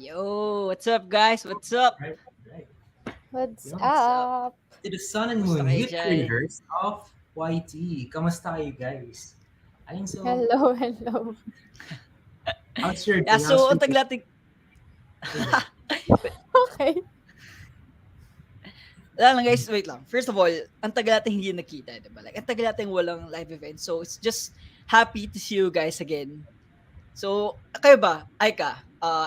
Yo, what's up guys? What's up? Right, right. What's Yun. What's up? up? To the Sun and Kumusta Moon kayo youth dyan? leaders of YT. Kamusta kayo guys? Ayun, so, Hello, hello. how's your Yeah, day? How's so your ang week? taglating... Go ahead. Okay. Wala lang guys, wait lang. First of all, ang tagal natin hindi nakita, diba? Like, ang tagal natin walang live event. So, it's just happy to see you guys again. So, kayo ba? Aika,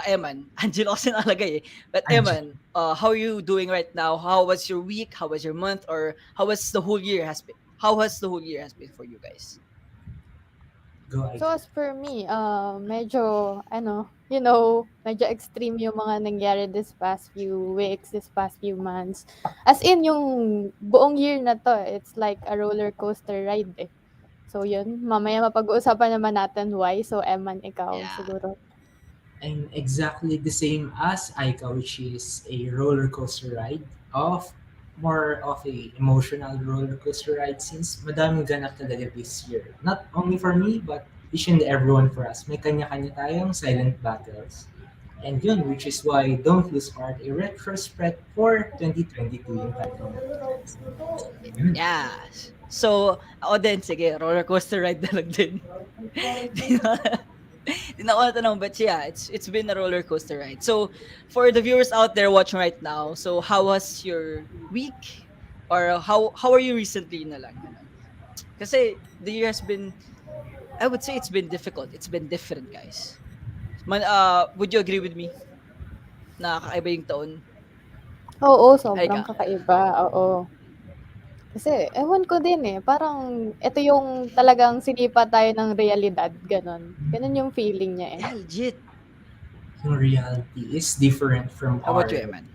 Eman, Angelo kasi nakalagay eh. But Angie, Eman, how are you doing right now? How was your week? How was your month? Or how was the whole year has been? How has the whole year has been for you guys? go So Aika. as for me, medyo, medyo extreme yung mga nangyari this past few weeks, this past few months. As in, yung buong year na to, it's like a roller coaster ride eh. So yun, mamaya mapag-uusapan naman natin why. So Eman, ikaw Yeah. siguro. I'm exactly the same as Aika, which is a roller coaster ride of more of a emotional roller coaster ride since madaming ganap talaga this year. Not only for me, but each and everyone for us. May kanya-kanya tayong silent battles. And yun, which is why Don't Lose Heart, a retrospect for 2022 yung title natin. Yun. Yeah. So, ako din, sige, roller coaster ride na lang din. Di na, di na ako natanong, but yeah, it's been a roller coaster ride. So, for the viewers out there watching right now, so how was your week? Or how are you recently na lang? Ganun. Kasi the year has been, I would say it's been difficult. It's been different, guys. Would you agree with me na kakaiba yung taon? Oo, Ay sobrang ka. kakaiba, oo. Kasi ewan ko din, eh, parang ito yung talagang sinipa tayo ng realidad, gano'n. Gano'n yung feeling niya, eh. Yeah, legit. Yung reality is different from How about you, our Eman?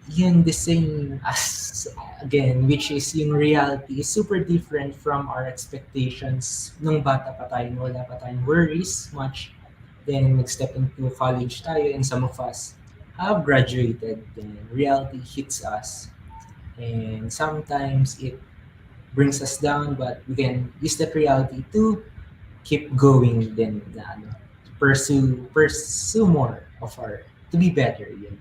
yun the same as again which is yung reality is super different from our expectations nung bata pa tayo wala pa tayong worries much then nag-step into college tayo and some of us have graduated then reality hits us and sometimes it brings us down but we can use that reality to keep going then pursue more of our to be better yun.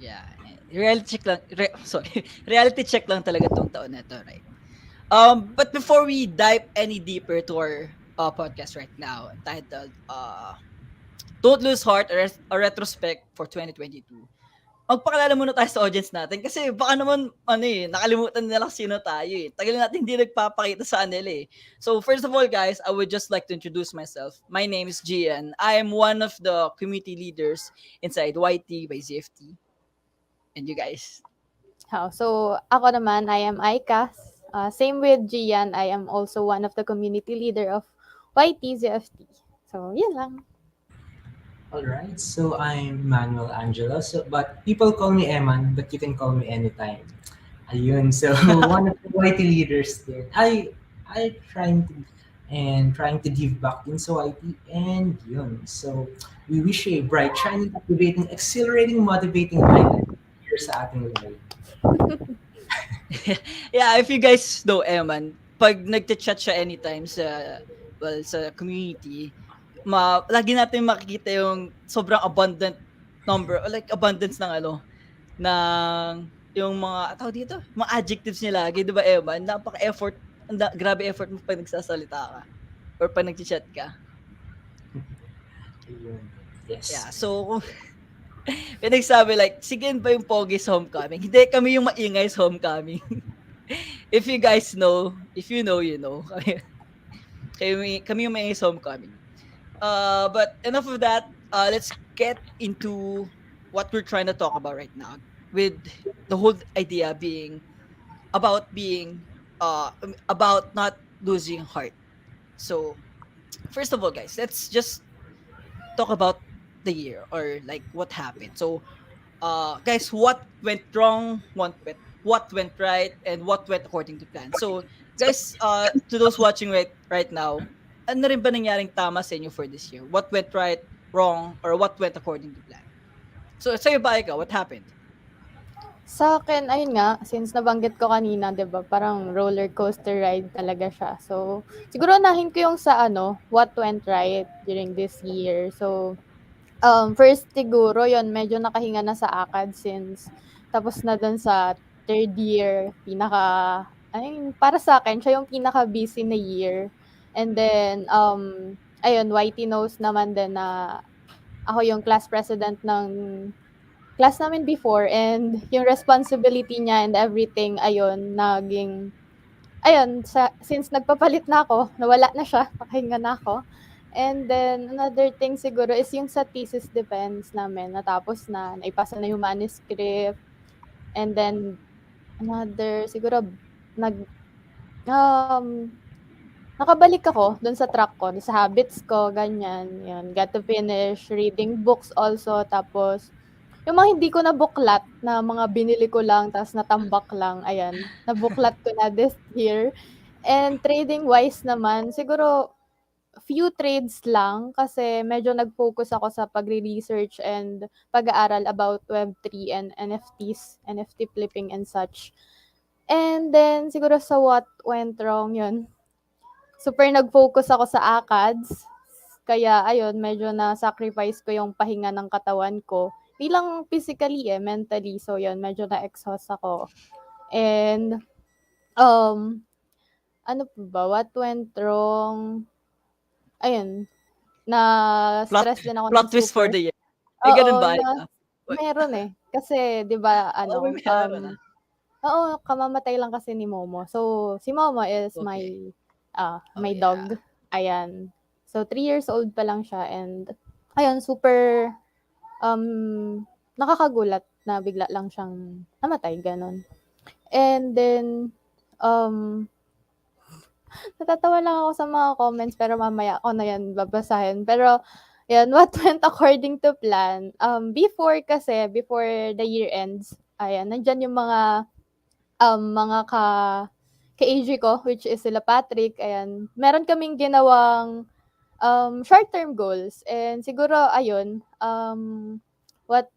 Yeah. Reality check lang. Sorry. Reality check lang talaga tong taon na to, right? But before we dive any deeper to our podcast right now, entitled Don't Lose Heart, a Retrospect for 2022, magpakilala muna tayo sa audience natin kasi baka naman, nakalimutan nila sino tayo eh. Tagal natin hindi nagpapakita sa kanila eh. So, first of all, guys, I would just like to introduce myself. My name is Gian. I am one of the community leaders inside YT by ZFT. And you guys? So ako naman, I am Aika. Same with Gian, I am also one of the community leader of YTZFT. So, yun lang. All right, so I'm Manuel Angelo, so, but people call me Eman, but you can call me anytime. Ayun, so one of the YT leaders din. I trying to give back din sa YT and yun. So we wish you a bright, shining, activating, exhilarating, motivating highlight here sa ating live. Yeah, if you guys know Eman, pag nagte-chat siya anytime sa community, lagi natin makikita yung sobrang abundant number, or like abundance ng ng yung mga tawag dito, mga adjectives niya lagi, 'di ba Eman? Napaka-effort, grabe effort mo pag nagsasalita ka or pag nagche-chat ka. Ayun. Yeah, Yes. so pinagsabi like, sige ba yung pogi sa homecoming? Hindi, kami yung maingay sa homecoming. If you guys know, if you know, you know. Kami yung maingay sa homecoming. But enough of that. Let's get into what we're trying to talk about right now. With the whole idea being about not losing heart. So first of all, guys, let's just talk about the year or like what happened. So guys, what went wrong, what went right, and what went according to plan. So, guys, to those watching right now, ano rin ba nangyaring tama sa inyo for this year? What went right, wrong, or what went according to plan? So, sa'yo ba, ikaw, what happened? Sa akin, ayun nga, since nabanggit ko kanina, 'di ba, parang roller coaster ride talaga siya. So, siguro unahin ko yung sa what went right during this year. So, First siguro yun medyo nakahinga na sa ACAD since tapos na dun sa third year ay para sa'kin siya yung pinaka-busy na year. And then, ayun YT knows naman din na ako yung class president ng class namin before and yung responsibility niya and everything ayun naging ayun since nagpapalit na ako, nawala na siya, nakahinga na ako. And then another thing siguro is yung sa thesis defense namin natapos na, naipasa na yung manuscript. And then another siguro nag nakabalik ako dun sa track ko, sa habits ko, ganyan. 'Yun, got to finish reading books also. Tapos yung mga hindi ko nabuklat na mga binili ko lang ta's natambak lang, ayan, nabuklat ko na this year. And trading wise naman, siguro few trades lang kasi medyo nag-focus ako sa pagre-research and pag-aaral about Web3 and NFTs, NFT flipping and such. And then siguro sa what went wrong, 'yun, super nag-focus ako sa ACADS. Kaya ayun, medyo na-sacrifice ko yung pahinga ng katawan ko. Di lang physically mentally. So yun, medyo na-exhaust ako. And, um, ano pa ba? What went wrong? Ayun, Plot na-stress din ako ng plot twist for super. the year. May Oo, gano'n ba, na Aika? Uy, meron Kasi 'di ba may ano, meron, oo, kamamatay lang kasi ni Momo. So, si Momo is Okay. Oh, my yeah. dog. Ayan. So, 3 years old pa lang siya and ayun, super, nakakagulat na bigla lang siyang namatay, gano'n. And then, um, natatawa lang ako sa mga comments pero mamaya ko na 'yan babasahin. Pero 'yan, what went according to plan, before the year ends, ayan, nandiyan yung mga ka-AG ko, which is sila Patrick, ayan. Meron kaming ginawang, short-term goals and siguro ayun, what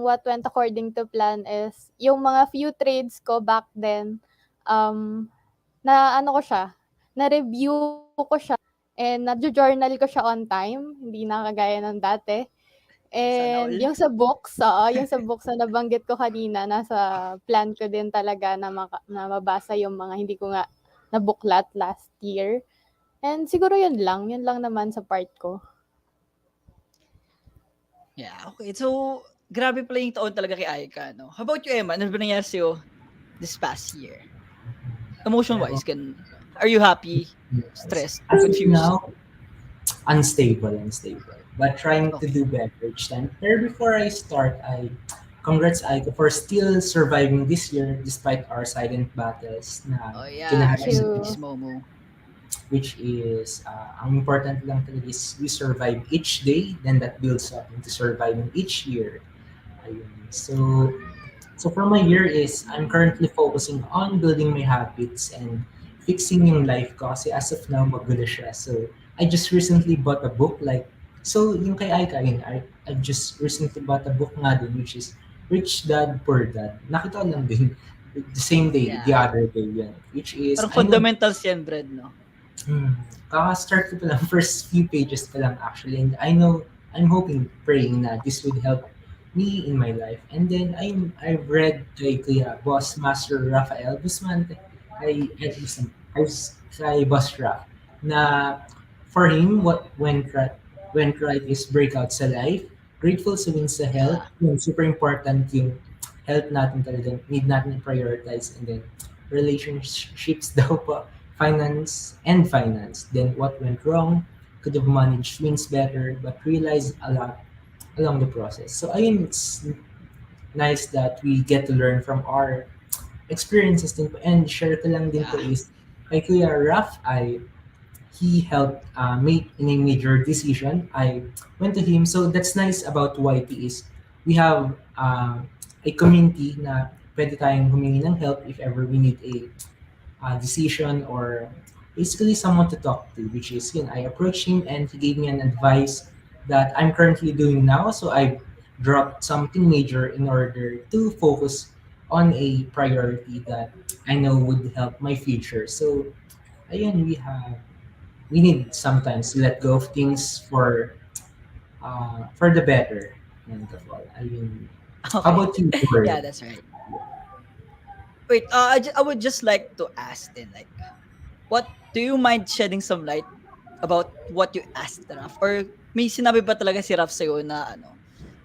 what went according to plan is yung mga few trades ko back then, um, na-ano ko siya, na-review ko siya and najo-journal ko siya on time, hindi na kagaya ng dati. Sana And all. yung sa books na nabanggit ko kanina, nasa plan ko din talaga na mabasa yung mga hindi ko nga nabuklat last year. And siguro yun lang naman sa part ko. Yeah, okay. So, grabe pala yung taon talaga kay Aika, no? How about you, Emma? Ano ba nangyari sa'yo this past year? Emotion-wise, Well, ganun. Are you happy, yes. stressed, As of confused? now, unstable, but trying to Okay. do better each time. Pero before I start, congrats Aiko for still surviving this year despite our silent battles na Oh, yeah. Thank kinaharap Rest in natin, peace, you. Momo. which is ang important lang talaga is we survive each day, then that builds up into surviving each year. Ayun. So for my year is I'm currently focusing on building my habits and fixing yung life ko kasi as of now magulo siya. So I just recently bought a book like so yung kay Aika yun, I just recently bought a book nga din which is Rich Dad Poor Dad. Nakita ko lang din the same day, the Yeah. other day yun. Which is Parang I know fundamentals yan, Brad, no? Hmm. Kaka-start ko pa lang, first few pages pa lang actually. And I know, I'm hoping, praying na this would help me in my life. And then I've read kay Kuya Boss Master Rafael Busmante, kay Boss Raf, na for him, went right is breakout sa life, grateful sa wins sa health, Yeah. yung super important yung health natin talaga, need natin i-prioritize, and then relationships daw po, finance. Then what went wrong? Could have managed wins better, but realized a lot along the process. So ayun, it's nice that we get to learn from our experiences din po. And share ko lang din po Yeah. is kay Kuya Raf, he helped make in a major decision. I went to him. So that's nice about YT is we have a community na pwede tayong humingi ng help if ever we need a decision or basically someone to talk to, which is yun, I approached him and he gave me an advice that I'm currently doing now. So I dropped something major in order to focus on a priority that I know would help my future. So ayun, we need sometimes to let go of things for for the better. And of all. I mean, how Okay. about you, Word? Yeah, that's right. Wait, I would just like to ask then, like, what do you mind shedding some light about what you asked Raf? Or may sinabi ba talaga si Raf sa'yo na ano,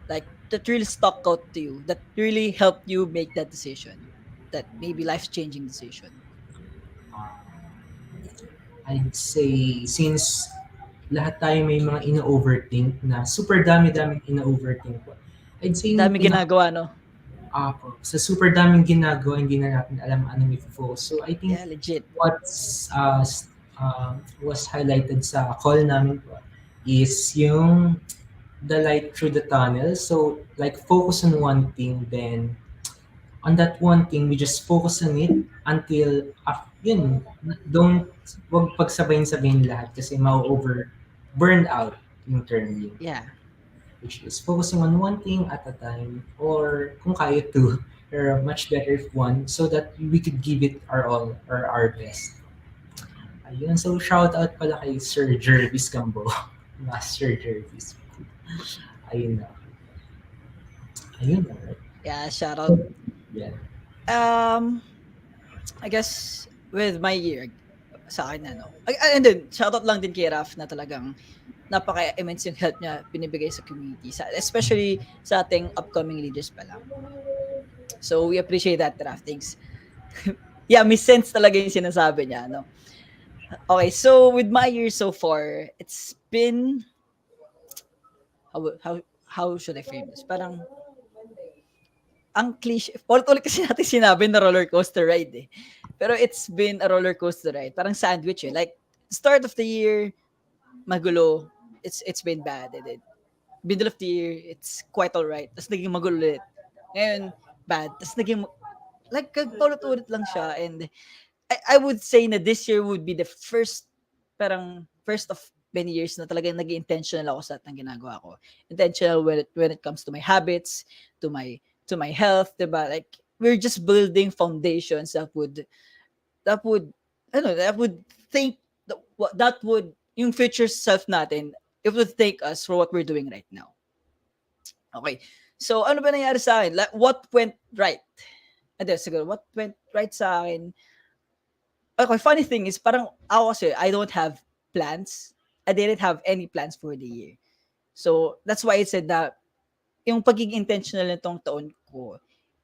like, that really stuck out to you, that really helped you make that decision? That maybe life-changing decision? Uh, I'd say since lahat tayo may mga ina-overthink na super dami-daming ina-overthink ko. I'd say yung Dami ginagawa, no? sa super daming ginagawa, hindi na natin alam anong i-focus. So I think Yeah, legit. what's was highlighted sa call namin po is yung the light through the tunnel. So like focus on one thing, then on that one thing, we just focus on it until, yun, don't, wag pagsabayin-sabayin lahat kasi ma-over, burned out yung term yun. Yeah. Which is focusing on one thing at a time or kung kaya two, or much better if one, so that we could give it our all or our best. Ayun, so shout out pala kay Sir Jervis Gambo. Master Jervis. Ayun na. Ayun na, right? Yeah, shout out. Yeah. Um, I guess with my year, sa akin ano. And then, shoutout lang din kay Raf na talagang napaka-immense yung help niya binibigay sa community. Especially sa ating upcoming leaders pa lang. So, we appreciate that, Raf. Thanks. Yeah, may sense talaga yung sinasabi niya. No? Okay, so with my year so far, it's been, how should I frame this? Parang, ang cliche, ulit-ulit kasi natin sinabi na roller coaster ride eh. Pero it's been a roller coaster ride. Parang sandwich eh. Like, start of the year, magulo. It's been bad. And then, middle of the year, it's quite alright. Tapos naging magulo ulit. Ngayon, bad. Tapos naging, like, paulit-ulit lang siya. And I would say na this year would be the first, parang, first of many years na talagang naging intentional ako sa lahat ng ginagawa ko. Intentional when it comes to my habits, to my to my health, diba? Like, we're just building foundations that would that would think that would yung future self natin, it would thank us for what we're doing right now. Okay. So, ano ba nangyari sa akin? Like, what went right? Siguro, what went right sa akin? Okay, funny thing is, parang ako kasi, I don't have plans. I didn't have any plans for the year. So, that's why I said that yung pagiging intentional nitong taon ko,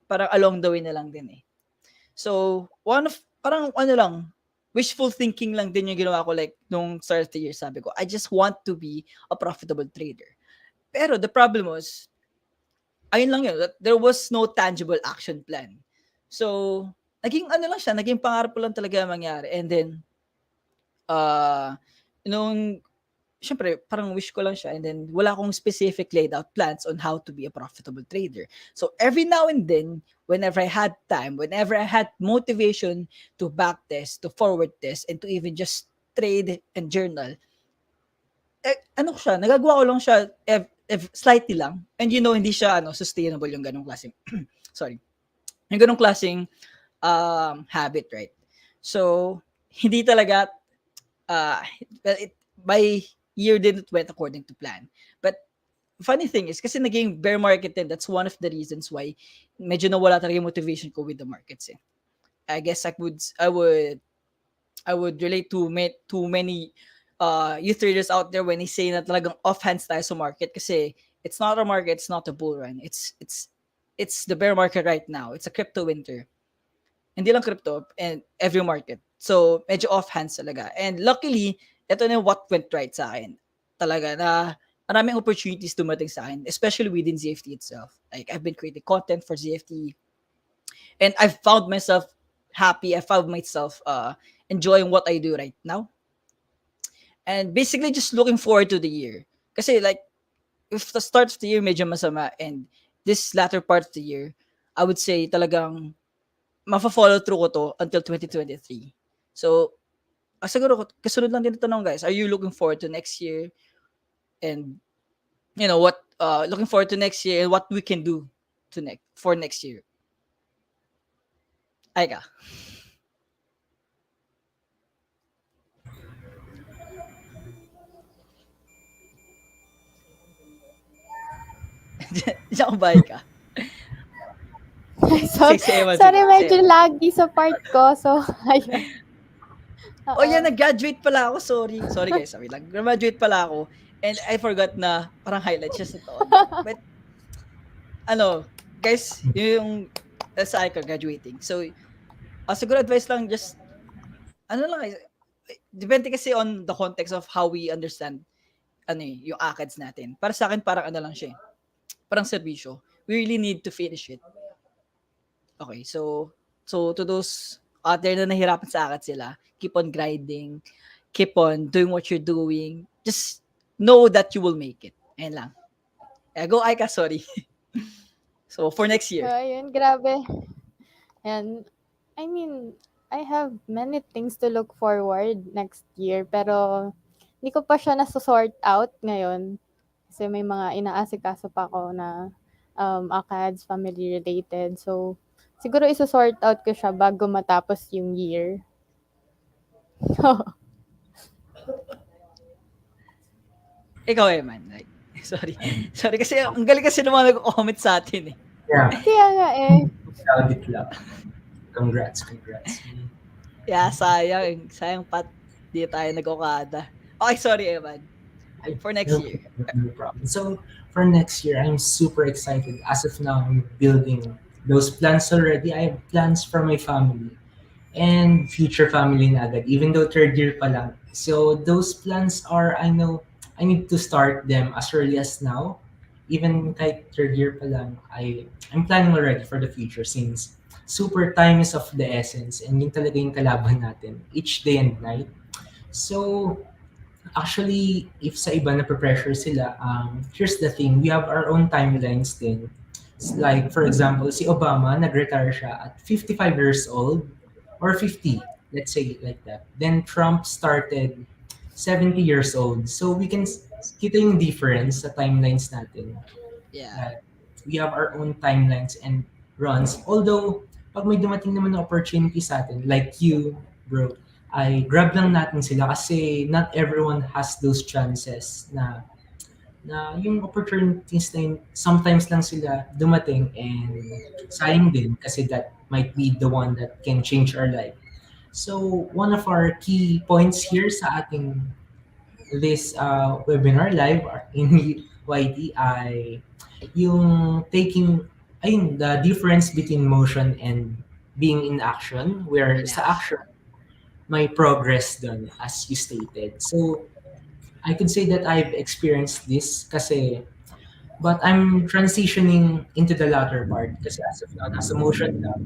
parang along the way na lang din eh. So, parang ano lang, wishful thinking lang din yung ginawa ko like nung start of the year, sabi ko, I just want to be a profitable trader. Pero the problem was, ayun lang yun, that there was no tangible action plan. So, naging ano lang siya, naging pangarap ko lang talaga mangyari. And then, uh, nung, syempre, parang wish ko lang siya. And then, wala akong specific laid out plans on how to be a profitable trader. So, every now and then, whenever I had time, whenever I had motivation to backtest, to forward test, and to even just trade and journal, ano ko siya, nagagawa ko lang siya slightly lang. And hindi siya sustainable yung ganong klaseng, sorry, yung ganong klaseng habit, right? So, hindi talaga, uh, well, my year didn't went according to plan. But, funny thing is, kasi naging bear market din, that's one of the reasons why medyo nawala talaga yung motivation ko with the markets eh. I guess I would relate to many youth traders out there when they say na talagang offhands tayo sa market kasi it's not a market, it's not a bull run. It's the bear market right now. It's a crypto winter. Hindi lang crypto and every market. So, medyo offhands talaga. And luckily, ito na what went right sa akin. Talaga na maraming opportunities dumating sa akin, especially within ZFT itself. Like, I've been creating content for ZFT and I've found myself happy. I found myself enjoying what I do right now. And basically just looking forward to the year. Kasi like, if the start of the year medyo masama and this latter part of the year, I would say talagang mafa-follow through ko to until 2023. So, siguro kasunod lang din ito tanong guys, are you looking forward to next year? And what looking forward to next year and what we can do for next year. Aika. Diyan ako bahay ka. So, Si Eman, sorry sige. Si medyo Eman. laggy sa part ko. So, ayun. Oh yeah, Oo. nag-graduate pala ako. Sorry. Sorry guys, sorry lang. Graduate pala ako. And I forgot na parang highlights siya sa taon na. But ano, guys, yung sa akin graduating. So, siguro advice lang just ano lang guys, depende kasi on the context of how we understand ano yung ACADS natin. Para sa akin parang ano lang siya. Parang serbisyo. We really need to finish it. Okay, so to those out there na nahirapan sa ACADS sila, keep on grinding, keep on doing what you're doing. Just know that you will make it. Ayan lang. Go Aika, sorry. So for next So, year. ayun, grabe. And, I mean, I have many things to look forward next year, pero hindi ko pa siya naso-sort out ngayon. Kasi may mga inaasikaso pa ako na ACADS, family related. So, siguro iso-sort out ko siya bago matapos yung year. Ikaw man. Like, sorry. Sorry kasi ang galing kasi ng mga nag-comment sa atin eh. Yeah, Kaya nga eh. proud it lang. Congrats, congrats. Yeah, sayang. Sayang pat. Di tayo nag-okada. Okay, sorry Evan. For next No, year. no problem. So for next year, I'm super excited. As of now, I'm building those plans already. I have plans for my family and future family na agad, even though third year pa lang. So those plans are, I know, I need to start them as early as now. Even kahit third year pa lang, I'm planning already for the future since super time is of the essence and yun talaga yung kalaban natin each day and night. So actually, if sa iba na pressure sila, here's the thing, we have our own timelines din. It's like, for example, si Obama, nag-retire siya at 55 years old or 50, let's say like that. Then Trump started 70 years old. So we can kita yung difference sa timelines natin. Yeah. That we have our own timelines and runs. Although, pag may dumating naman na opportunity sa atin, like you, bro, ay grab lang natin sila kasi not everyone has those chances na yung opportunities na yun, sometimes lang sila dumating and sayang din kasi that might be the one that can change our life. So, one of our key points here sa ating this webinar live in YT ay yung taking ayun, the difference between motion and being in action where Yeah. sa action may progress done as you stated. So I could say that I've experienced this kasi but I'm transitioning into the latter part kasi as of now nasa motion lang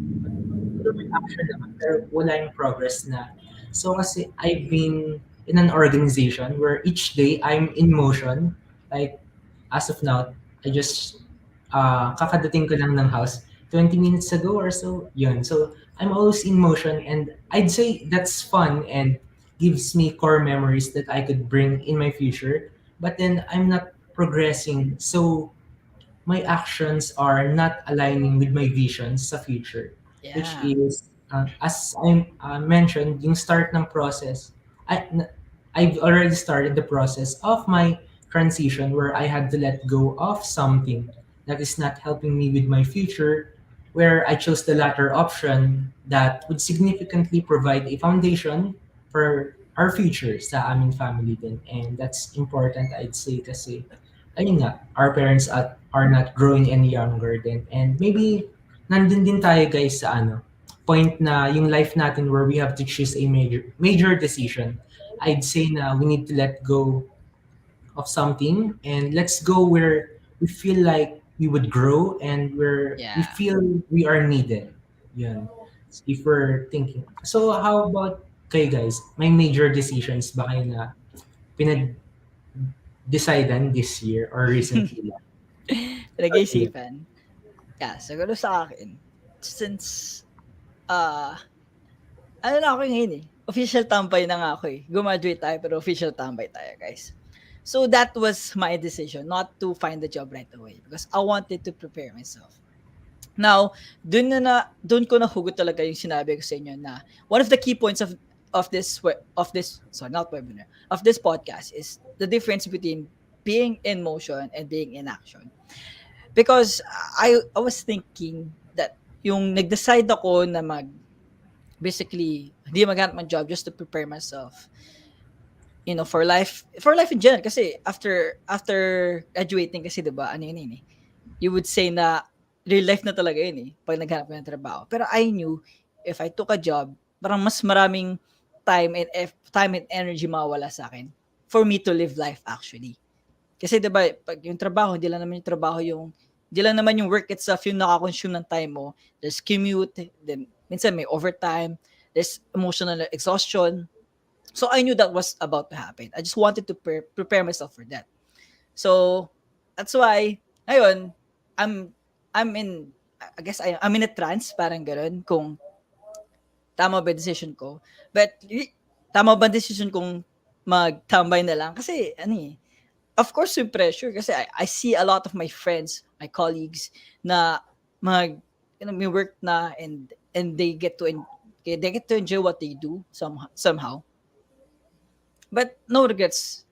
pero may action naman pero wala yung progress na. So kasi I've been in an organization where each day I'm in motion. Like as of now, I just kakadating ko lang ng house 20 minutes ago or so. Yun. So I'm always in motion and I'd say that's fun and gives me core memories that I could bring in my future. But then I'm not progressing. So my actions are not aligning with my visions sa future, which Yeah. is, as I mentioned, yung start ng process, I, n- I've already started the process of my transition where I had to let go of something that is not helping me with my future, where I chose the latter option that would significantly provide a foundation for our future sa aming family din. And that's important, I'd say, kasi ayun nga, our parents are not growing any younger din. And maybe, nandun din tayo guys sa point na yung life natin where we have to choose a major decision. I'd say na we need to let go of something and let's go where we feel like we would grow and where we Yeah. feel we are needed. Yun. If we're thinking. So how about kayo guys? May major decisions ba kayo na pinag-decidean this year or recently lang? Okay. Pinag-iisipan. Yeah, siguro sa akin, since, ah, ano na ako ngayon eh, official tambay na nga ako eh. Gumaduate tayo pero official tambay tayo guys. So that was my decision not to find the job right away because I wanted to prepare myself. Now, dun ko nahugot talaga yung sinabi ko sa inyo na one of the key points of this sorry not webinar of this podcast is the difference between being in motion and being in action. Because I was thinking that yung nag-decide ako na basically, hindi maghanap ng job just to prepare myself, for life in general. Kasi after graduating kasi, diba, ano yun eh, you would say na real life na talaga yun eh, pag naghanap ka ng trabaho. Pero I knew, if I took a job, parang mas maraming time and energy mawala sa akin for me to live life actually. Kasi 'di ba, pag yung trabaho, hindi lang naman yung work itself yung naka-consume ng time mo. There's commute, then minsan may overtime, there's emotional exhaustion. So I knew that was about to happen. I just wanted to prepare myself for that. So that's why ngayon I'm I'm in I guess I'm in a trance, parang gano'n, kung tama ba yung decision ko. But tama ba decision kong magtambay na lang kasi ano eh, of course yung pressure kasi I see a lot of my friends, my colleagues na may work na, and they get to enjoy what they do somehow. But no regrets.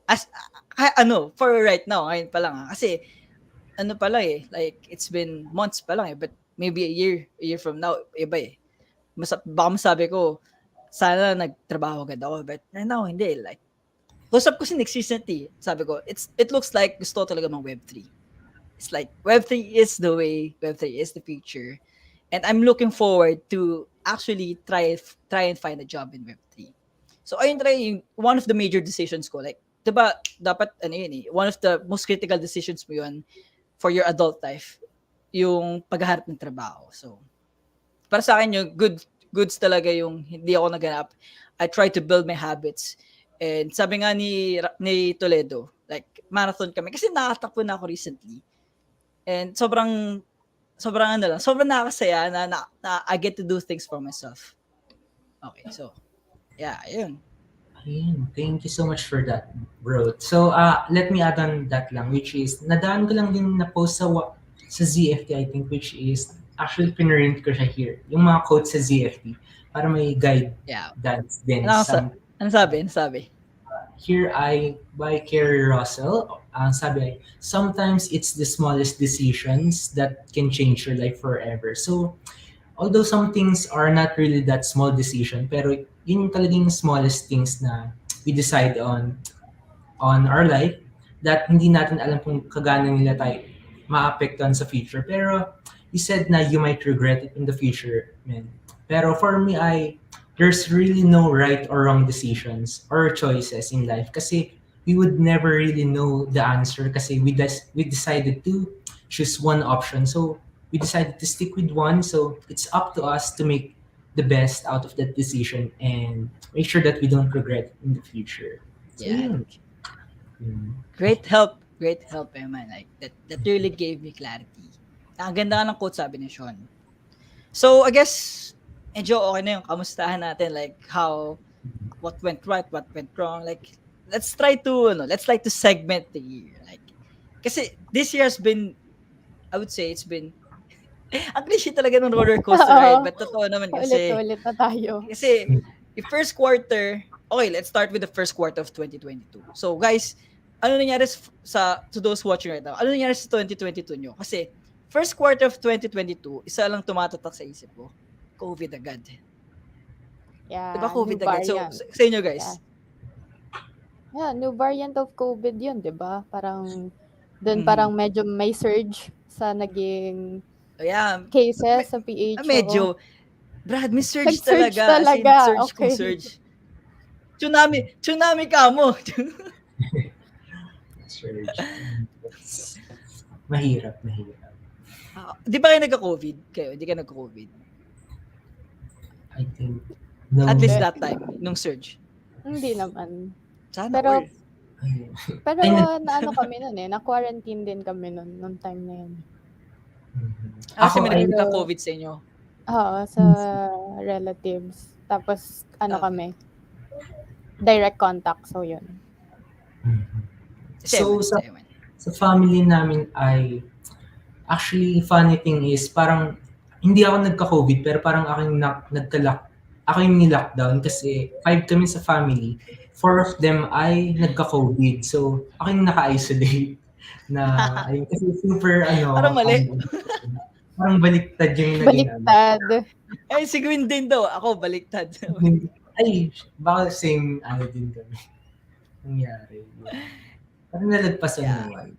As for right now, ngayon pa lang kasi ano pa lang eh, like it's been months pa lang eh, but maybe a year from now, iba eh. Baka masabi ko, sana nagtrabaho agad ako, but right now, hindi. Like, usap ko si Nick recently, sabi ko, it looks like gusto talaga ng Web3. It's like, Web3 is the way, Web3 is the future. And I'm looking forward to actually try and find a job in Web3. So, ayun one of the major decisions ko, like, diba, dapat, one of the most critical decisions mo yun for your adult life, yung paghahanap ng trabaho. So, para sa akin yung goods talaga yung hindi ako naganap. I try to build my habits. And sabi nga ni Toledo, like marathon kami kasi nakatakbo na ako recently. And sobrang nakakasaya na I get to do things for myself. Okay, so yeah, ayun. Ayun, thank you so much for that, bro. So, let me add on that lang, which is, nadaan ko lang din na post sa ZFT, I think, which is, actually, pinarint ko siya here. Yung mga quotes sa ZFT, para may guide dance din. Ano sabi? Here by Kerry Russell, sabi ay, sometimes it's the smallest decisions that can change your life forever. So, although some things are not really that small decision, pero yun yung talagang smallest things na we decide on our life that hindi natin alam kung kagana nila tayo maapektuhan sa future. Pero you said na you might regret it in the future, man. Pero for me, there's really no right or wrong decisions or choices in life kasi we would never really know the answer kasi we decided to choose one option. So we decided to stick with one. So it's up to us to make the best out of that decision and make sure that we don't regret it in the future. So, yeah. Great help, man. Like that really gave me clarity. Ang ganda ng quote, sabi ni Sean. So I guess medyo okay na yung kamustahan natin, like what went right, what went wrong. Like let's try to segment the year. Like kasi this year has been, I would say it's been ang cliche talaga ng roller coaster ride, but totoo naman kasi Ulit-ulit na tayo. Kasi yung first quarter, okay, let's start with the first quarter of 2022. So guys, ano nangyari to those watching right now? Ano nangyari sa 2022 nyo? Kasi first quarter of 2022, isa lang tumatatak sa isip ko. COVID agad. Yeah, Diba COVID new agad? So variant. sa inyo guys. Yeah, new variant of COVID yun, di ba? Parang, dun Mhm. parang medyo may surge sa naging Yeah. cases sa PH. Medyo, Brad, may surge Nag-surge talaga. As in, talaga. surge kung Okay. surge. Tsunami ka mo. Surge. Mahirap. Di ba kayo nagka-COVID? Hindi ka nagka-COVID? I think, no. At least that time, nung surge. Hindi naman. Sana Pero, all. pero naano kami nun eh. Na-quarantine din kami nun, nung time na yun. Kasi may Ako, nagka-COVID sa inyo. Oo, sa relatives. Tapos, kami, direct contact. So, yun. So, sa family namin actually, funny thing is, parang, hindi ako nagka-COVID, pero parang ako yung ni-lockdown kasi 5 kami sa family. 4 of them ay nagka-COVID. So, ako yung naka-isolate. na ayun kasi super Parang mali. parang baliktad yung naging Baliktad. Eh, si Gwen din daw. Ako, baliktad. ay baka same din kami nangyari. Yun. Parang nalagpasan Yeah. naman.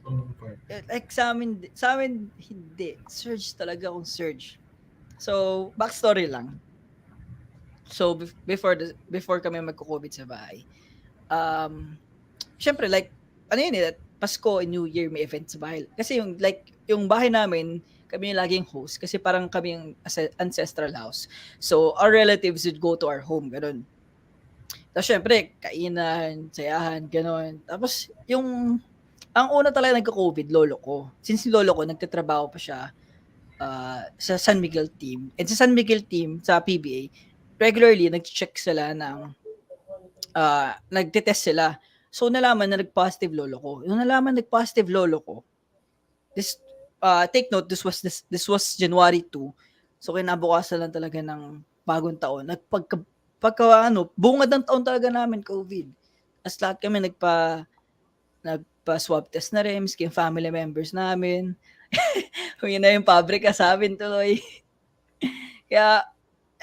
Yung part. Like sa amin, hindi. Surge talaga akong surge. So, backstory lang. So, before kami magko-COVID sa bahay, syempre like, ano yun eh, Pasko and New Year may event sa bahay. Kasi yung bahay namin, kami yung laging host kasi parang kami yung ancestral house. So, our relatives would go to our home, ganun. Tapos syempre, kainan, sayahan, ganun. Tapos, ang una talaga nagka-COVID, lolo ko. Since yung lolo ko, nagtatrabaho pa siya sa San Miguel team. And sa San Miguel team, sa PBA, regularly, nag-check sila nagtitest sila. So, nalaman na nag-positive lolo ko. Yung nalaman nag-positive lolo ko, this, take note, this was January 2. So, kinabukasan lang talaga ng bagong taon. Bungad ng taon talaga namin, COVID. As lahat kami nagpa-swab test na rin, miski yung family members namin. Yun na yung pabrika sa amin tuloy. Kaya,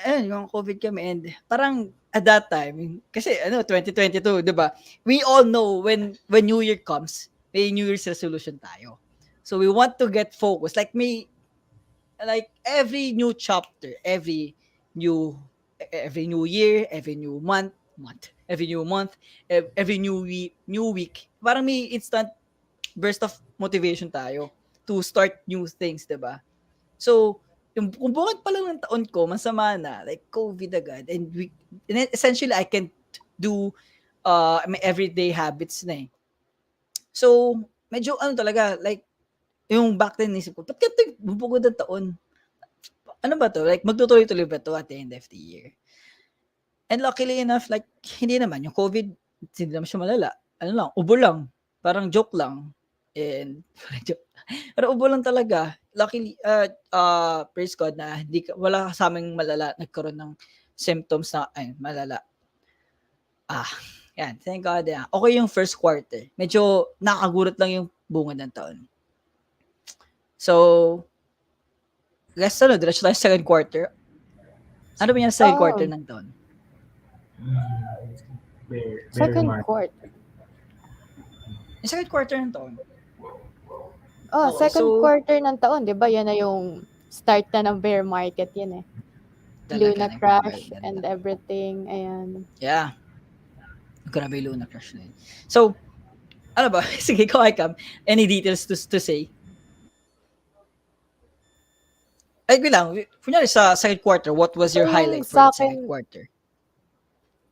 ayun, yung COVID kami and parang at that time, kasi 2022, di ba? We all know when New Year comes, may New Year's resolution tayo. So we want to get focused. Like every new chapter, every new year, every new every new month, every new week, parang may instant burst of motivation tayo to start new things, 'di ba? So, kung bukod pa lang ng taon ko, masama na, like COVID agad, and essentially I can do my everyday habits na eh. So, medyo talaga, like, yung back then isip ko, ba't ganito bubukod ng taon? Ano ba to? Like, magtutuloy-tuloy ba to at the end of the year? And luckily enough, like, hindi naman. Yung COVID, hindi naman siya malala. Ano lang, ubo lang. Parang joke lang. And, pero ubo lang talaga. Luckily, praise God na wala sa aming malala, nagkaroon ng symptoms na, malala. Yan, thank God. Yeah. Okay yung first quarter. Medyo nakagulat lang yung bunga ng taon. So, guys, diretso tayo sa second quarter. Ano ba yung second quarter ng taon? Very Second remarkable. quarter. Yung second quarter ng taon. Second quarter ng taon, 'di ba? Yan na yung start na ng bear market yan eh. Luna crash and everything. Ayan. Yeah. Grabe yung Luna crash na yun. So, ano ba? Sige, ikaw, Icam. Any details to say? Ay, bilang. Kunyari sa second quarter, what was your highlight for the second quarter?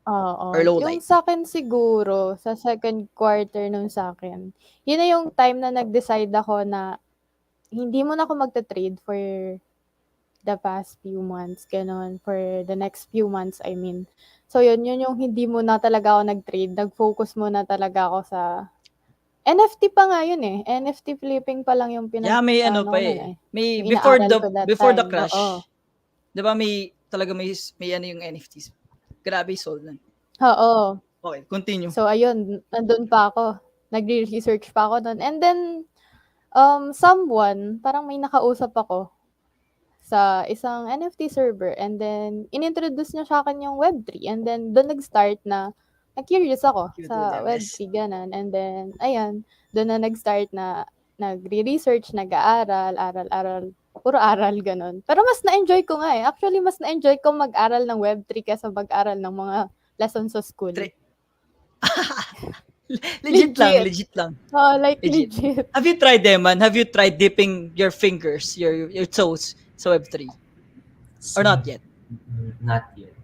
Oo. Or low Yung light? sa akin siguro, sa second quarter nung sa akin, yun na yung time na nag-decide ako na hindi mo na ako magta-trade for the past few months, ganon, for the next few months, I mean. So, yun yung hindi mo na talaga ako nag-trade. Nag-focus muna talaga ako sa NFT pa nga yun eh. NFT flipping pa lang yung Yeah, may ano pa nun eh. May yung inaaral ko that before the time. crash. Oo. 'Di ba may ano yung NFTs. Grabe sold nun. Oo. Okay, continue. So, ayun, nandun pa ako. Nagre-research pa ako nun. And then, someone, parang may nakausap ako sa isang NFT server. And then, inintroduce niya sa akin yung Web3. And then, doon nag-start na, na-curious ako sa Web3, ganun. And then, ayan, doon na nag-start na nagre-research, nag-aaral, aral, puro aral, ganun. Pero mas na-enjoy ko nga eh. Actually, mas na-enjoy ko mag-aral ng Web3 kaysa mag-aral ng mga lessons sa school. Legit lang. Oh, like legit. Have you tried them, man? Have you tried dipping your fingers, your toes sa Web3? Or not yet? Not yet.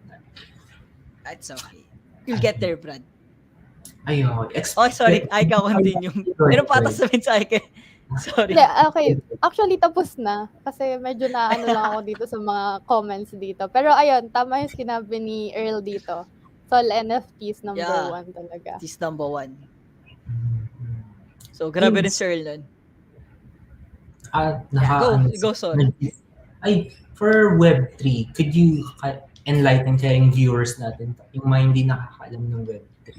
It's okay. You'll get there, Brad. Ayun. Oh, sorry. I can continue. Pero patas namin sa akin. Sorry. Okay. Actually, tapos na. Kasi medyo naano lang ako dito sa mga comments dito. Pero ayun, tama yung sinabi ni Earl dito. Sol NFTs number 1 talaga. NFTs number 1. So, grabe rin si Earl nun. Go, sorry. Ay, for Web3, could you enlighten kayong viewers natin yung mga hindi nakakaalam ng Web3?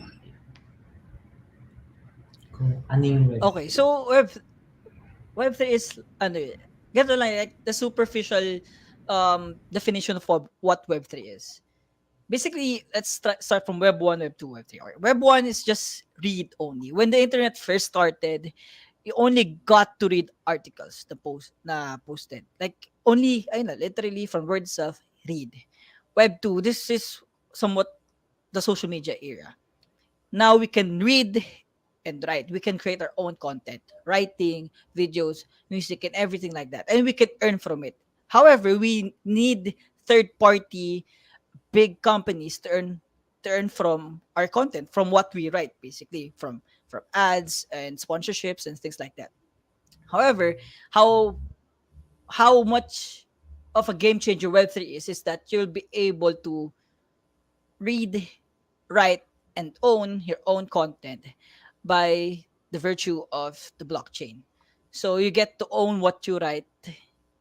Kung ano yung Okay, Web3. so Web3 is ano ganito lang like the superficial definition of what Web3 is. Basically, let's start from Web 1, Web 2, Web 3. Okay. Web 1 is just read only. When the internet first started, you only got to read articles na posted. Like only ayun na, literally from word itself, read. Web 2, this is somewhat the social media era. Now we can read and write. We can create our own content, writing, videos, music, and everything like that. And we can earn from it. However, we need third party big companies to earn from our content, from what we write, basically, from ads and sponsorships and things like that. However, how how much of a game changer Web3 is that you'll be able to read, write, and own your own content by the virtue of the blockchain. So you get to own what you write.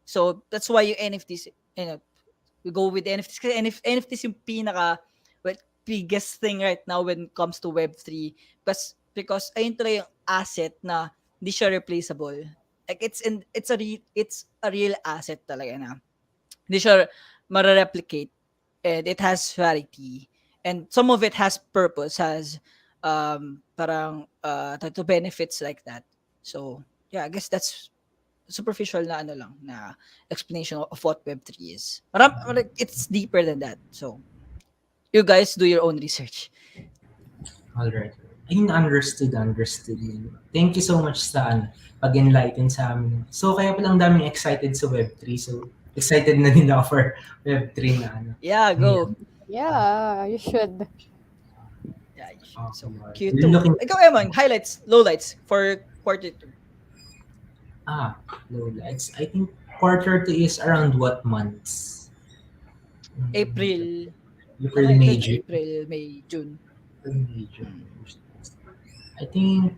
So that's why you NFTs, you know, we go with NFTs. Kasi NFTs yung pinaka well, biggest thing right now when it comes to Web3. Because ayun talaga yung asset na hindi siya replaceable. Like it's a real asset talaga na hindi siya ma-replicate and it has variety and some of it has purpose, has parang to benefits like that. So yeah, I guess that's superficial na ano lang na explanation of what Web3 is. Like, it's deeper than that. So you guys do your own research. Alright. Ayun, understood yun. Thank you so much sa pag-enlighten sa amin. So, kaya palang daming excited sa Web3. So, excited na din ako for Web3 na Yeah, go. ngayon. Yeah, you should. Yeah, you should. So Okay. Q2. Looking, Ikaw, Eman, highlights, lowlights for quarter 2. lowlights. I think quarter 2 is around what months? April. April, Nakita May, niyo, June. April, May, June. April, May, June. Mm. I think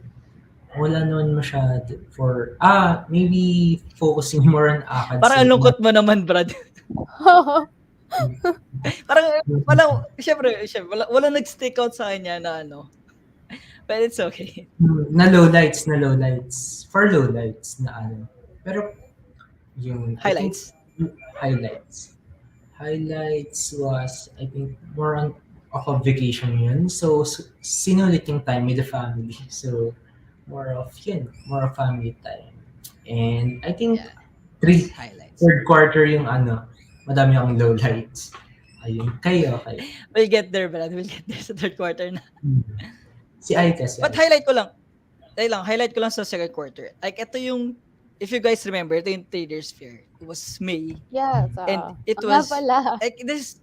wala naman masyado for, maybe focusing more on ACADS. Parang ang lungkot mo naman, Brad. Parang walang syempre walang nag-stick out sa kanya na ano. But it's okay. Na lowlights. For lowlights na Pero I think Highlights. highlights. Highlights was, I think, more on of a vacation yun. So, sinulit yung time with the family. So, more of family time. And I think Yeah. It's highlights. third quarter yung madami akong lowlights. Ayun, kayo. We'll get there, Brad. We'll get there sa third quarter na. Si Aika. But highlight ko lang sa second quarter. Like, ito yung, if you guys remember, ito yung Traders Fair. It was May. Yes. And it Nga was, pala. like, this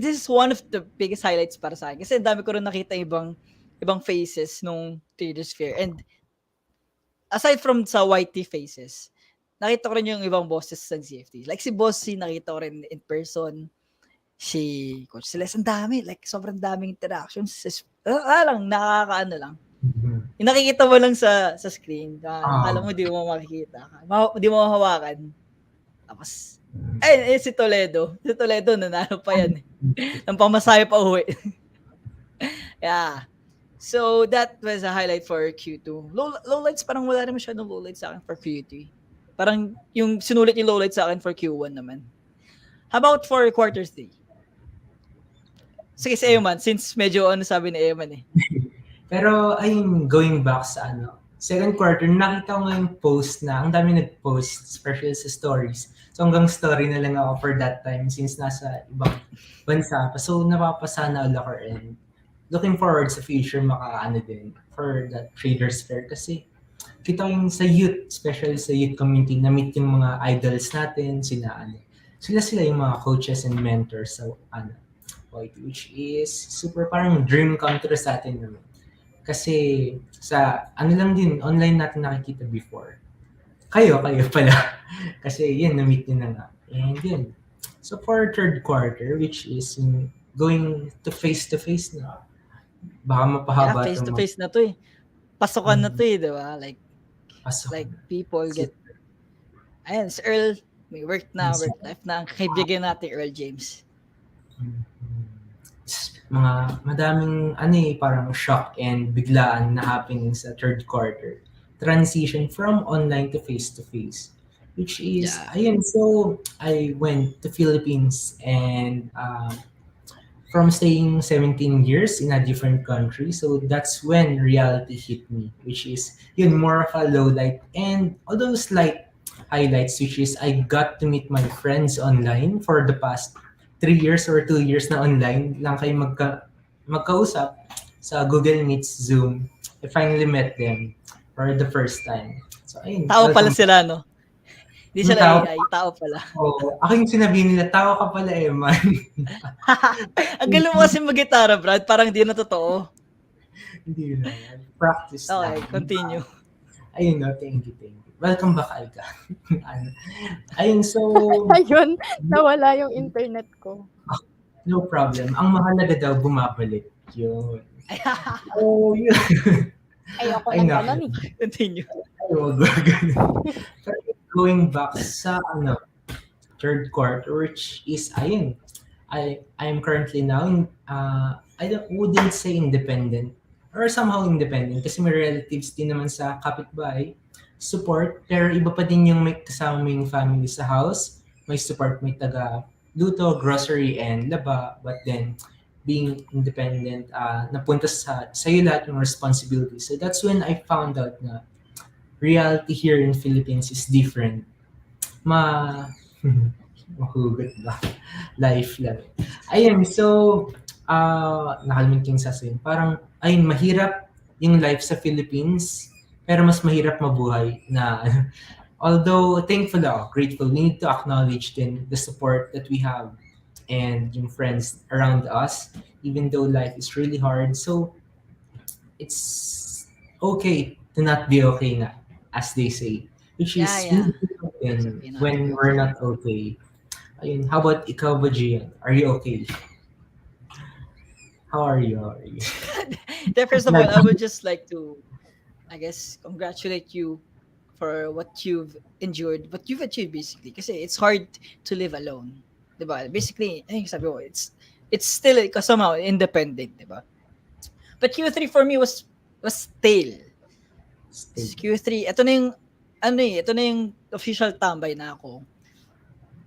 is one of the biggest highlights para sa akin. Kasi ang dami ko rin nakita ibang faces nung Traders Fair. And aside from sa YT faces, nakita ko rin yung ibang bosses sa CFT. Like si Bossy, nakita ko rin in person. Si Coach Celeste, ang dami. Like, sobrang daming interactions. Lang, nakakaano lang. Yung nakikita mo lang sa screen. Akala mo, di mo makikita. Di mo mahawakan. Tapos, si Toledo. Si Toledo, nanalo pa yan. Nang pamasahe pa uwi. Yeah. So, that was a highlight for Q2. Lowlights, parang wala rin masyadong lowlights sa akin for Q3. Parang yung sinulit yung lowlights sa akin for Q1 naman. How about for quarter 3? Sige, si Eman, since medyo sabi ni Eman eh. Pero, ayun, going back sa second quarter, nakita ko yung post na, ang dami nag-post, especially sa stories. So, hanggang story na lang ako for that time since nasa ibang bansa pa. So, napapasana all ako and looking forward sa future din for the Traders Fair kasi kita ko yung sa youth, especially sa youth community, na-meet yung mga idols natin, sila yung mga coaches and mentors sa which is super parang dream come true sa atin naman. Kasi sa lang din, online natin nakikita before. Kayo pala. Kasi yun, na-meet nyo na nga. And yun. So for third quarter, which is going to face na, baka mapahaba. Yeah, face-to-face na to eh. Pasukan na to eh, di ba? Like people get, ayun, si Earl, may work life na. Kaibigan natin, Earl James. madaming parang shock and biglaan na happening sa third quarter. Transition from online to face. Which is, Yeah. ayun, so I went to Philippines and from staying 17 years in a different country. So that's when reality hit me, which is yun more of a low light and although slight highlights, which is I got to meet my friends online for the past 3 years or 2 years na online lang kayo magkausap sa Google Meets, Zoom. I finally met them for the first time. So ayun, Tao pala welcome back. sila, no? Hindi Yung sila tao, AI, tao pala. ako yung sinabi nila, tao ka pala man. Ang galing mo kasi mag-gitara, Brad. Parang di na totoo. Hindi naman. Practice lang. Okay, continue. Ayun no, thank you, thank you. Welcome back, Alka. Ano, ayun, so, Ayun, nawala yung internet ko. no problem. Ang mahalaga daw, bumabalik. Yun. Oh, yun. Ayoko Ay, ng naku. ganun eh. Continue. Ay, wag ganun. Pero going back sa, third quarter, which is, ayun, I am currently now, wouldn't say independent, or somehow independent, kasi may relatives din naman sa kapitbahay, support, pero iba pa din yung may kasama mo yung family sa house, may support, may taga luto, grocery, and laba, but then, being independent, napunta sa'yo lahat yung responsibility. So that's when I found out na reality here in Philippines is different. Mahugot ba? Life lang. Ayun, so, nakalimutan yung sasabihin. Parang, ayun, mahirap yung life sa Philippines, pero mas mahirap mabuhay na, although thankful ako, grateful, we need to acknowledge din the support that we have and yung friends around us, even though life is really hard. So, it's okay to not be okay na, as they say. Which is, Yeah, we yeah. need to know It's din okay not to be when we're okay. not okay. Ayun, how about ikaw ba, Gian? Are you okay? How are you? How are you? Then first of all, I would just like to, I guess, congratulate you for what you've endured, what you've achieved basically. Kasi it's hard to live alone. Diba? Basically, I think sabi ko, it's still somehow independent, diba? But Q3 for me was stale. Stay. Q3, ito na yung ito na yung official tambay na ako.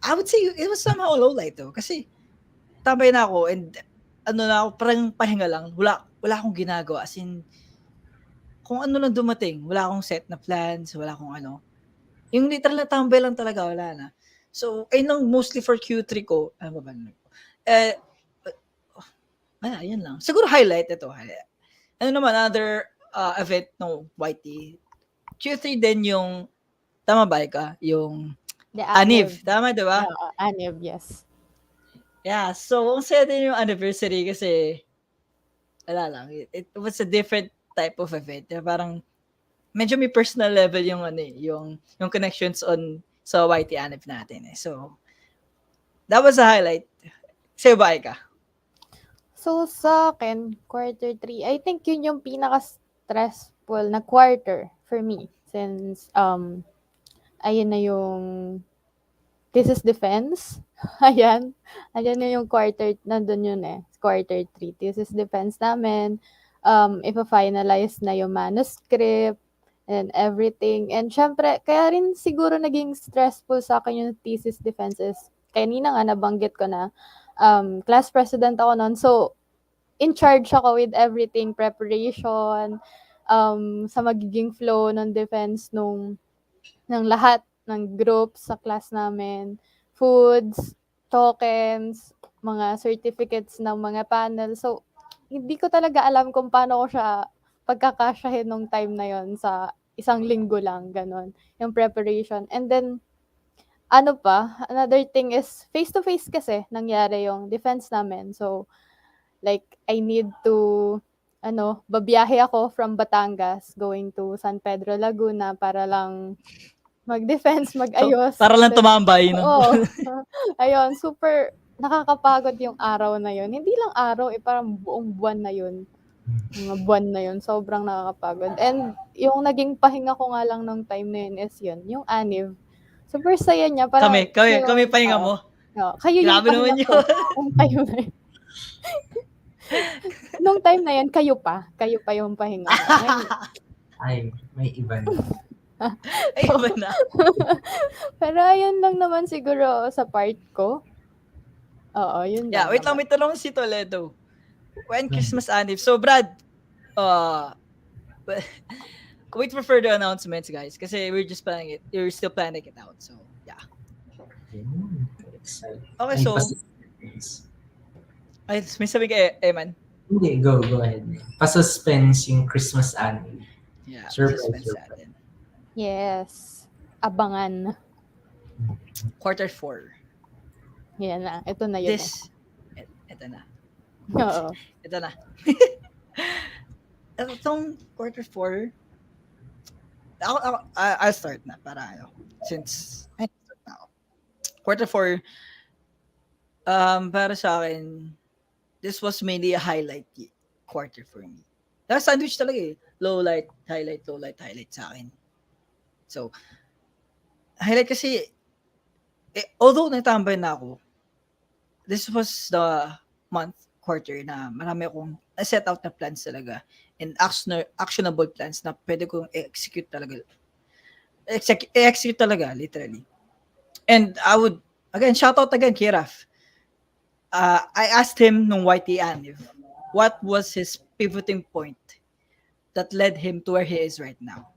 I would say it was somehow low light though. Kasi tambay na ako and na ako, parang pahinga lang. Wala akong ginagawa. As in, kung ano lang dumating. Wala akong set na plans. Wala akong ano. Yung literal na tambay lang talaga. Wala na. So, ayun lang mostly for Q3 ko. Ano ba ba? Eh, ayun lang. Siguro highlight ito. Ano naman, another event no YT. Q3 din yung, tama ba ka? Yung The Aniv. Aniv. Tama, di ba? Aniv, yes. Yeah, so ang saya din yung anniversary kasi wala lang. It was a different type of event. Parang medyo may personal level yung yung connections on sa YT Anif natin eh. So that was a highlight. Sa'yo ba ka? So, sa akin, quarter 3, I think yun yung pinaka-stressful na quarter for me. Since, ayun na yung thesis defense. Ayan. Ayan na yung quarter, nandun yun eh. Quarter 3. Thesis defense namin. Ipa-finalize na yung manuscript and everything. And syempre, kaya rin siguro naging stressful sa akin yung thesis defenses. Kanina nga nabanggit ko na class president ako noon. So, in charge ako with everything, preparation, sa magiging flow ng defense ng lahat ng groups sa class namin, foods, tokens, mga certificates ng mga panel. So, hindi ko talaga alam kung paano ko siya pagkakasyahin nung time na yon sa isang linggo lang, ganon, yung preparation. And then, ano pa, another thing is, face-to-face kasi nangyari yung defense namin. So, like, I need to, babiyahe ako from Batangas going to San Pedro, Laguna para lang mag-defense, So, mag-ayos, para and lang then tumambay, no? oo. Ayun, super nakakapagod yung araw na yun. Hindi lang araw, parang buong buwan na yun. Mga buwan na yun, sobrang nakakapagod. And yung naging pahinga ko nga lang nung time na yun is yun, yung Aniv. Super saya niya, parang Kami yung pahinga mo. kayo yung Grabe pahinga naman yun. ko nung time na yun. Nung time na yun kayo pa yung pahinga ko. Ngayon Ay, may iba na. Ay, so, iba na. pero ayun lang naman siguro sa part ko. Oo, yun Yeah, lang wait lang, naman. may tanong si Toledo. When Hmm. Christmas Anniv? So, Brad, uh, wait for further announcements, guys. Kasi we're just planning it. You're still planning it out. So, yeah. Yun. Excited. Okay, Ay, so, pa-suspense. ay, may sabi kay Eman. Hindi, go ahead. Pa-suspense yung Christmas anime. Yeah, Surprise, pa-suspense surprise. natin. Yes. Abangan. Quarter 4. Yan na. Ito na yun eh. This, ito na. Oo. Ito na. Itong quarter 4, I'll start na para ano. Since, ay, start na ako. Quarter 4, para sa akin, this was mainly a quarter for me. Sandwich talaga eh. Low light, highlight sa akin. So, highlight kasi, although natambay na ako, this was the quarter na marami akong set out na plans talaga and actionable plans na pwede kong execute talaga, literally. And I would, again, shout out again kay Raf. I asked him nung YT Anniv, what was his pivoting point that led him to where he is right now?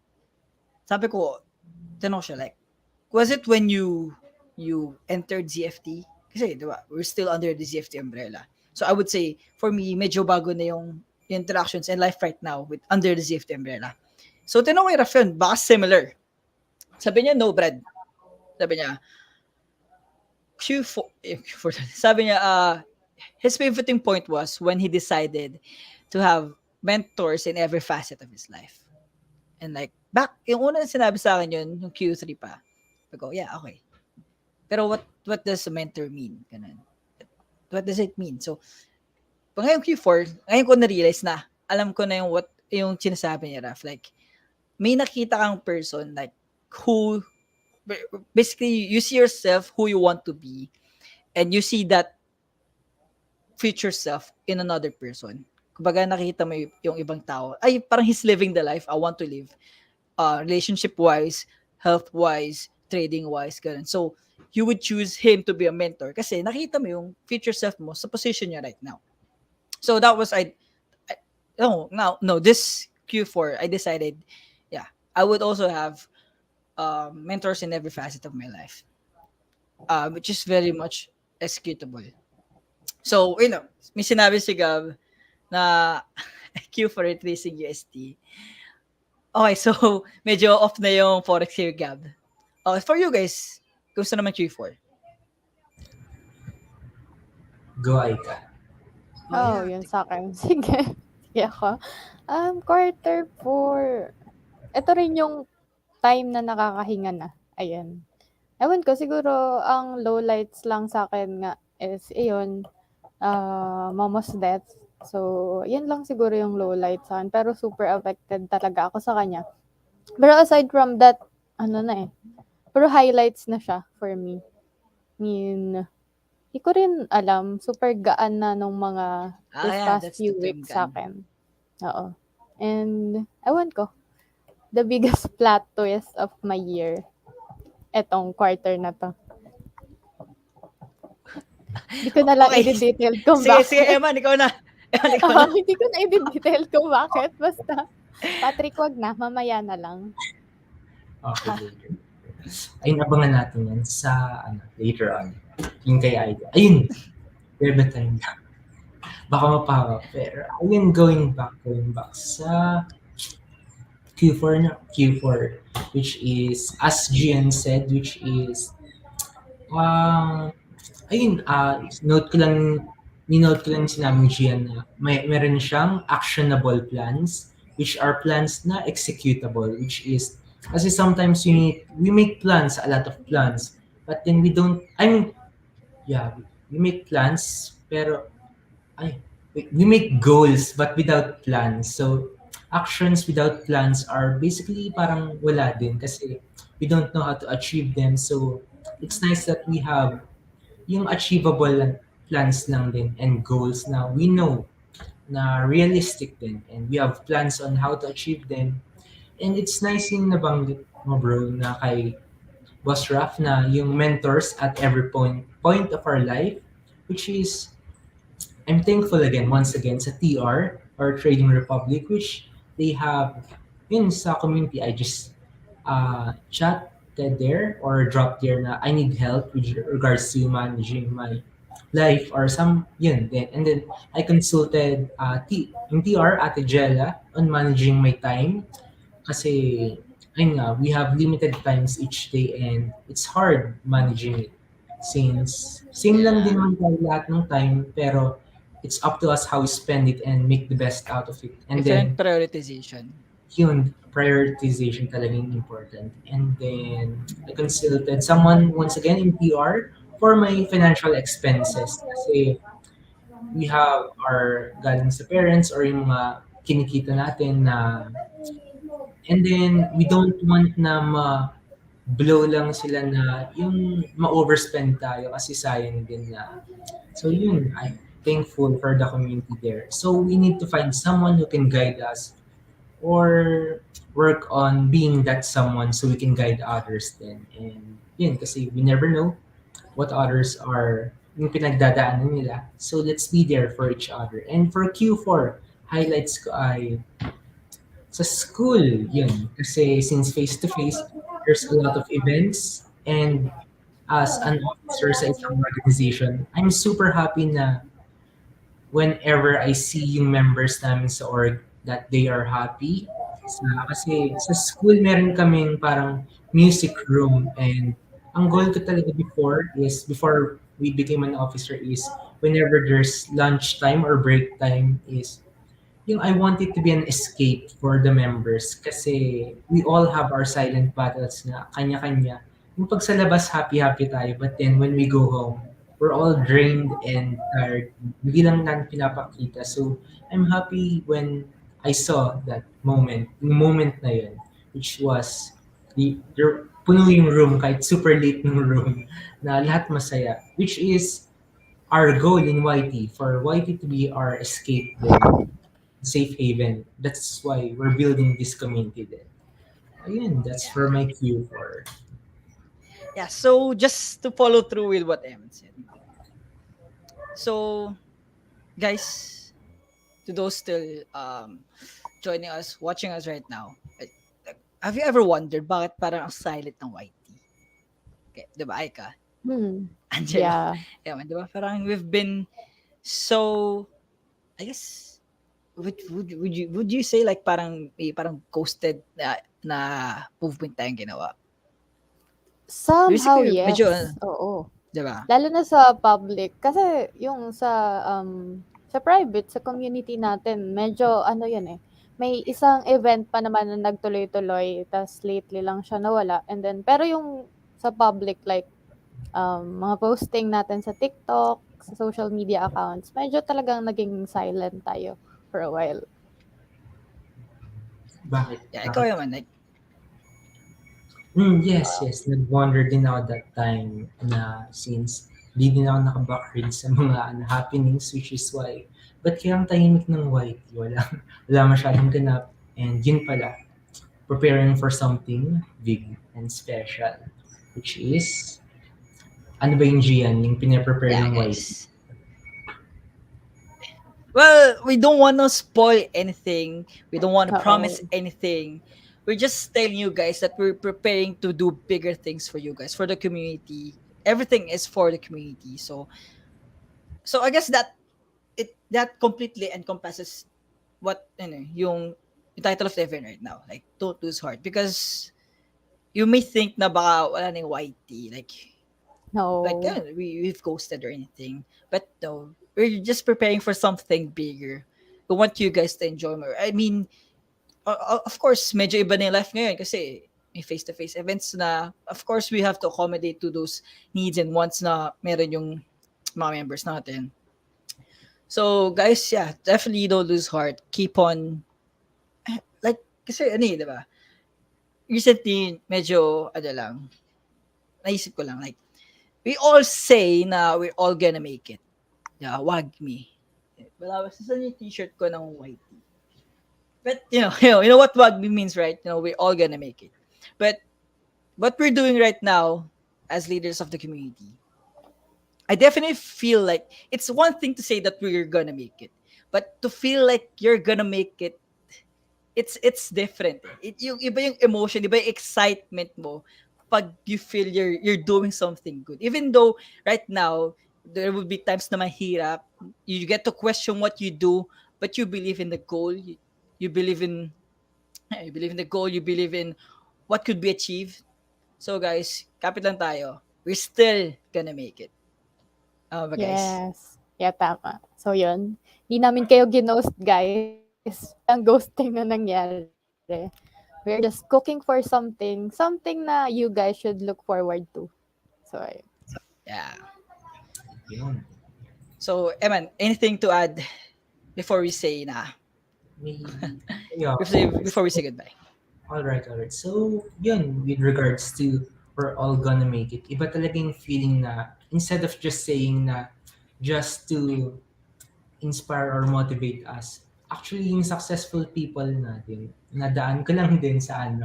Sabi ko, tanong siya like, was it when you entered ZFT? Kasi, di ba, we're still under the ZFT umbrella. So I would say, for me, medyo bago na yung interactions and life right now with under the ZFT umbrella. So tinanong kay Raf yun, baka similar. Sabi niya, no, Brad. Sabi niya, Q4 sabi niya, his pivoting point was when he decided to have mentors in every facet of his life. And like, yung una sinabi sa akin yun, yung Q3 pa. I go, yeah, okay. Pero what does a mentor mean? Ganun. What does it mean? So, pag ngayong Q4, ngayon ko na-realize na, alam ko na yung sinasabi niya, Raf. Like, may nakita kang person, like, who, basically, you see yourself who you want to be, and you see that future self in another person. Kumbaga, nakita mo yung ibang tao, ay, parang he's living the life I want to live. Relationship-wise, health-wise, trading-wise, ganun. So, you would choose him to be a mentor kasi nakita mo yung future self mo sa position niya right now. So, that was, this Q4, I decided, yeah, I would also have mentors in every facet of my life, which is very much executable. So, may sinabi si Gab na Q4 tracing UST. Okay, so medyo off na yung Forex here, Gab. Okay, for you guys, gusto naman Q4? Go, Aika. Oh, yun sa akin. Sige. Sige ako. Quarter 4. Ito rin yung time na nakakahinga na. Ayan. Ewan ko, siguro ang lowlights lang sa akin nga is iyon, mama's death. So, yun lang siguro yung lowlight sa akin. Pero super affected talaga ako sa kanya. Pero aside from that, ano na eh. Pero highlights na siya for me. I mean, di ko rin alam. Super gaan na nung mga this Yeah, past that's the few term, weeks sa Gan. akin. Oo. And, ewan ko. The biggest plot twist of my year. Etong quarter na to. Hindi ko na lang Okay. i-detail kung Sige, bakit. Eman, ikaw na. Eman, ikaw na. Hindi ko na i-detail kung bakit. Basta, Patrick, wag na. Mamaya na lang. Okay, later. Ayun, abangan natin yan sa later on. Yung kay Aida. Ayun, where the time na. Baka mapawa. Pero ayun, going back sa Q4, which is, as Gian said, which is, ayun, ni-note ko lang sinabi ni Gian na meron siyang actionable plans, which are plans na executable, which is, kasi sometimes we make plans, a lot of plans, but then we make plans, pero, we make goals, but without plans. So, actions without plans are basically parang wala din kasi we don't know how to achieve them. So, it's nice that we have yung achievable plans lang din and goals na we know na realistic din, and we have plans on how to achieve them. And it's nice yung nabanggit mo, bro, na kay Boss Raf na yung mentors at every point of our life, which is I'm thankful again, once again, sa TR or Trading Republic, which they have yun sa community. I just chatted there or dropped there na I need help with regards to managing my life or some yun then, and then I consulted yung TR Ate Jella on managing my time kasi ayun nga, we have limited times each day and it's hard managing it since same lang din Yeah. naman tayo lahat ng time, pero it's up to us how we spend it and make the best out of it. And Different then prioritization. yun, prioritization talagang important. And then I consulted someone once again in PR for my financial expenses kasi we have our galing sa parents or yung mga kinikita natin na, and then we don't want na blow lang sila na yung ma-overspend tayo kasi sayang din na. So yun, I'm thankful for the community there. So we need to find someone who can guide us or work on being that someone so we can guide others then. And yun, kasi we never know what others are yung pinagdadaanan nila. So let's be there for each other. And for Q4, highlights ko ay sa school, yun. Kasi since face-to-face, there's a lot of events. And as an officer sa isang organization, I'm super happy na whenever I see yung members namin sa org that they are happy. Kasi sa school meron kaming parang music room, and ang goal ko talaga before we became an officer is whenever there's lunch time or break time is yung I want it to be an escape for the members kasi we all have our silent battles na kanya-kanya. Yung pag sa labas, happy-happy tayo. But then when we go home, we're all drained and tired. Hindi lang natin pinapakita. So I'm happy when I saw that moment, yung moment na yun, which was puno yung room, kahit super late ng room, na lahat masaya. Which is our goal in YT, for YT to be our escape din, safe haven. That's why we're building this community then. Ayun, that's for Yeah. my cue for. Yeah. So just to follow through with what Em said. So guys, to those still joining us, watching us right now, have you ever wondered bakit parang ang silent ng YT? Okay, 'di ba, Aika? Hmm. Angelo. Yeah. Yeah, 'di ba? Parang we've been so, I guess, would you say like parang ghosted na movement tayong ginawa? Somehow, Basically, medyo, yes. Oo. 'di ba? Lalo na sa public. Kasi yung sa private, sa community natin, medyo ano yun eh. May isang event pa naman na nagtuloy-tuloy, tas lately lang siya nawala. And then, pero yung sa public, like, mga posting natin sa TikTok, sa social media accounts, medyo talagang naging silent tayo for a while. Bakit? Yeah, ikaw Bakit? naman like, Yes. Nag-wonder din ako that time na since di din ako nakabackread sa mga happenings, which is why ba't kaya ang tahimik ng white? Wala masyadong ganap. And yun pala, preparing for something big and special. Which is, ano ba yung Gian, yung pinaprepare yeah, ng white? guys. Well, we don't want to spoil anything. We don't want to promise Oo. anything. We're just telling you guys that we're preparing to do bigger things for you guys, for the community. Everything is for the community. So I guess that completely encompasses what yung title of the event right now. Like, don't lose heart, because you may think na baka wala na yung YT, like No. we've ghosted or anything, but no, we're just preparing for something bigger. We want you guys to enjoy more. I mean, of course, medyo iba na yung life ngayon kasi may face-to-face events na, of course, we have to accommodate to those needs and wants na meron yung mga members natin. So, guys, yeah, definitely don't lose heart. Keep on, like, kasi ano di ba? Recently, medyo, ano lang, naisip ko lang, like, we all say na we're all gonna make it. Yeah, wag me. Wala, basta yung t-shirt ko ng white tee. But you know what Wagmi means, right? We're all gonna make it. But what we're doing right now as leaders of the community, I definitely feel like it's one thing to say that we're gonna make it, but to feel like you're gonna make it, it's different. Yung iba yung emotion, iba yung excitement mo pag you feel you're doing something good. Even though right now there will be times na mahirap, you get to question what you do, but you believe in the goal. You believe in you believe in the goal, you believe in what could be achieved. So guys, kapit lang tayo. We're still gonna make it. Ba guys? Yes. Yeah, tama. So, yun. Hindi namin kayo ginost, guys. Walang ghosting na nangyari. We're just cooking for something na you guys should look forward to. So, ayun. Yeah. Yun. So, Eman, anything to add before we say na? May, yeah. Before we say goodbye. Alright, alright. So, yun, with regards to we're all gonna make it, iba talaga yung feeling na instead of just saying na just to inspire or motivate us, actually yung successful people natin, nadaan ko lang din sa ano,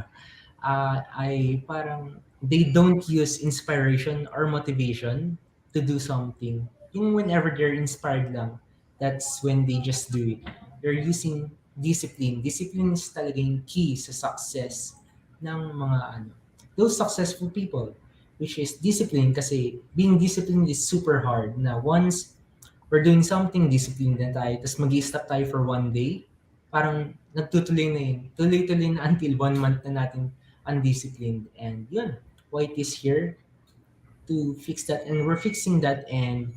ay parang they don't use inspiration or motivation to do something. Yung whenever they're inspired lang, that's when they just do it. They're using discipline. Discipline is talaga yung key sa success ng mga ano, those successful people, which is discipline kasi being disciplined is super hard na once we're doing something, disciplined na tayo, tapos mag-stop tayo for one day, parang nagtutuloy na yun. Tuloy-tuloy na until 1 month na natin undisciplined. And yun, White is here to fix that. And we're fixing that. And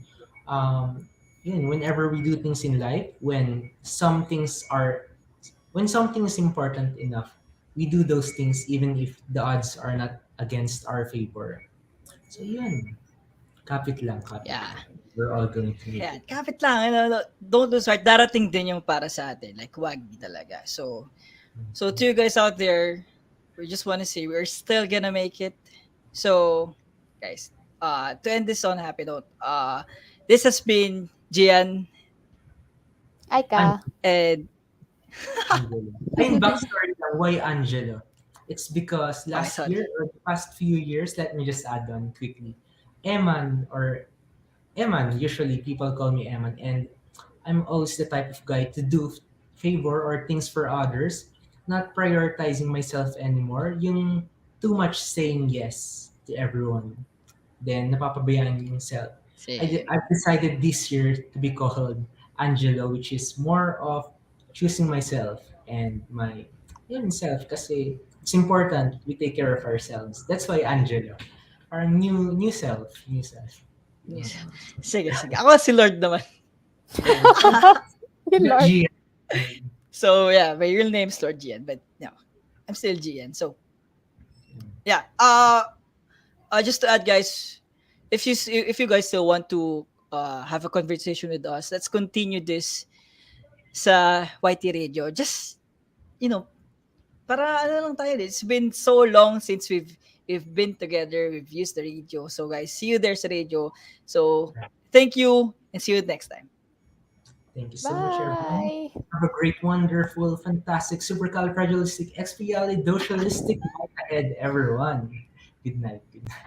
yun, whenever we do things in life, when something is important enough, we do those things even if the odds are not against our favor. So yun, kapit lang, kapit Yeah. lang. We're all going to make Yeah, it. kapit lang. Don't lose heart. Darating din yung para sa atin. Like, wagi talaga. So to you guys out there, we just want to say we're still gonna make it. So, guys, to end this on a happy note, this has been Gian And Aika. and Angelo. Ayun, backstory lang, why Angelo? It's because okay, last sorry. year or the past few years, let me just add on quickly. Eman or Eman, usually people call me Eman, and I'm always the type of guy to do favor or things for others, not prioritizing myself anymore. Yung too much saying yes to everyone. Then napapabayaan yung self. Same. I've decided this year to be called Angelo, which is more of choosing myself and my yun self kasi it's important we take care of ourselves. That's why Angelo. Our new self, new self. Yes. Mm. Sige, sige. Ako si Lord naman. And Yung Lord. G. So, yeah, my real name is Lord Gian, but no, I'm still Gian. So, yeah. Just to add, guys, if you guys still want to have a conversation with us, let's continue this sa YT Radio. Just para ano lang tayo. It's been so long since we've been together. We've used the radio. So guys, see you there sa radio. So thank you and see you next time. Thank you so much, everyone. Bye. Have a great, wonderful, fantastic, supercalifragilistic, expialidocialistic night ahead, everyone. Good night. Good night.